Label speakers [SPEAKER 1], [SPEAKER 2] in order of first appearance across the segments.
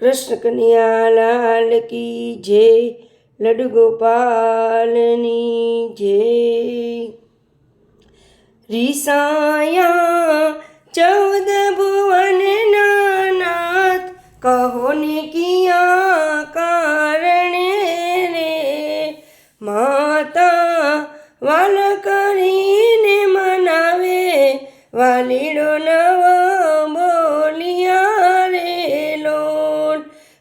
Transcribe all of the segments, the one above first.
[SPEAKER 1] कृष्ण कन्हैया लाल की जय। लड्डू गोपालनी जय। रिसाया 14 भुवन नाथ, कहो ने किया कारण रे। माता वाल करीने मनावे, वालीडो नव बोलिया रे लोन।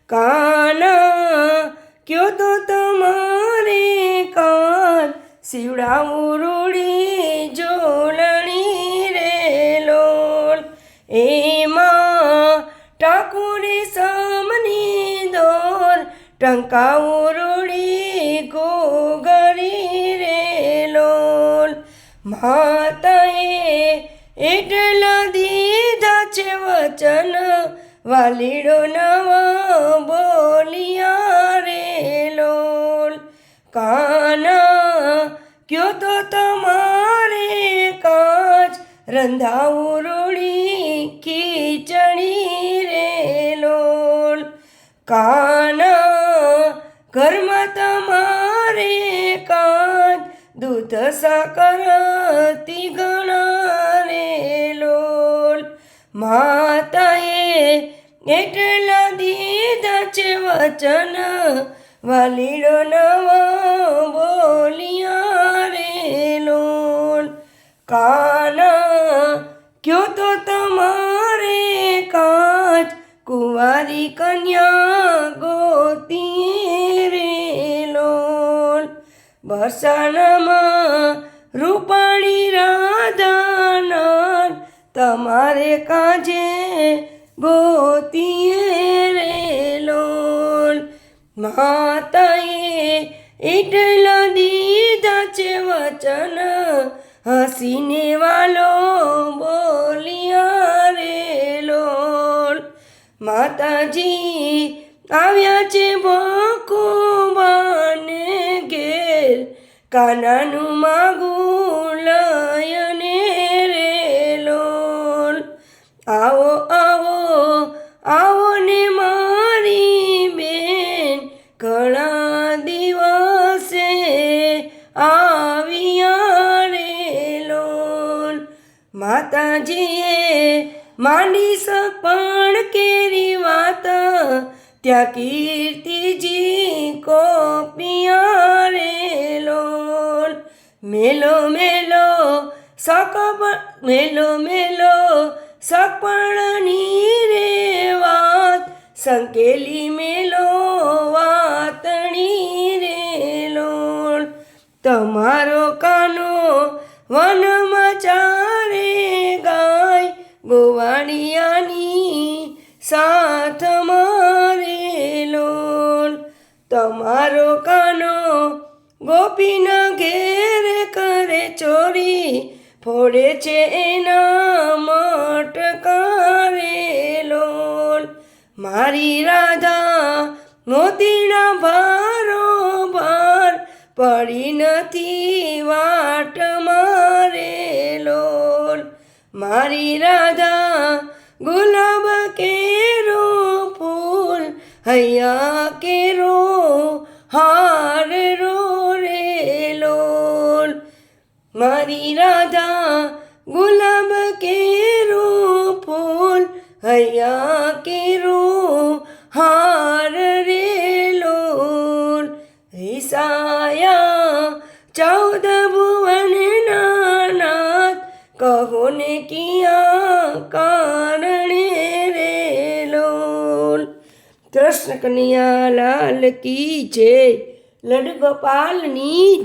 [SPEAKER 1] काना क्यों तो तुम्हारे कान, सीवड़ाऊं रूड़ी जोलनी रे लोन। एमा ठाकुरी सामनी दोर, टंकाऊं रूड़ी गोगरी रे लोन। माताए एटला दीधा छे वचन, वालीडो नव बोलिया रे लोल। काना क्यों तो तुम्हारे काज, रंधाऊं रूड़ी खीचड़ी रे लोल। काना घरमा तमारे काज, दूध साकर तीगणा रे लोल। माताए एटला दीधा छे वचन, वालीडो नव बोलिया रे लोल। काना क्यों तो तुम्हारे काज, कुंवारी कन्या गोती रे लोल। बरसानामा रूपाणी राधानान, तमारे काजे गोतीए रे लोल। माताए एटला दीधा छे वचन, हसीने वालो बोलिया रे लोल। माताजी आव्या छे बकुबाने घेर, कानानु मागू लयने रे लोल। आओ आओ आओ ने मारी बेन, घणा दिवसे आविया रे लोल। माताजीए मांडी सपण केरी वात, त्या कीर्तिजी को पिया रे लोल। मेलो मेलो सपणनी रे वात, संकेली मेलो वातणी रे लोल। तमारो कानो वनमा चारे गाय, गोवाणियानी साथ मारे लोल। तमारो कानो गोपीना घेर करे चोरी, फोड़े छे एना मटका रे लोल। मारी राधा मोतीना भारो भार, पड़ी नथी वाट मारे लोल। मारी राधा गुलाब केरो फूल, हैया केरो हार रो रे लोल। मारी राधा गुलाब केरो फूल, हैया केरो हार रे लोल। रिसाया 14 भुवन नाथ, कहो ने किया कारण रे लोल। कृष्ण कन्हैया लाल की जय। लड्डू गोपालनी।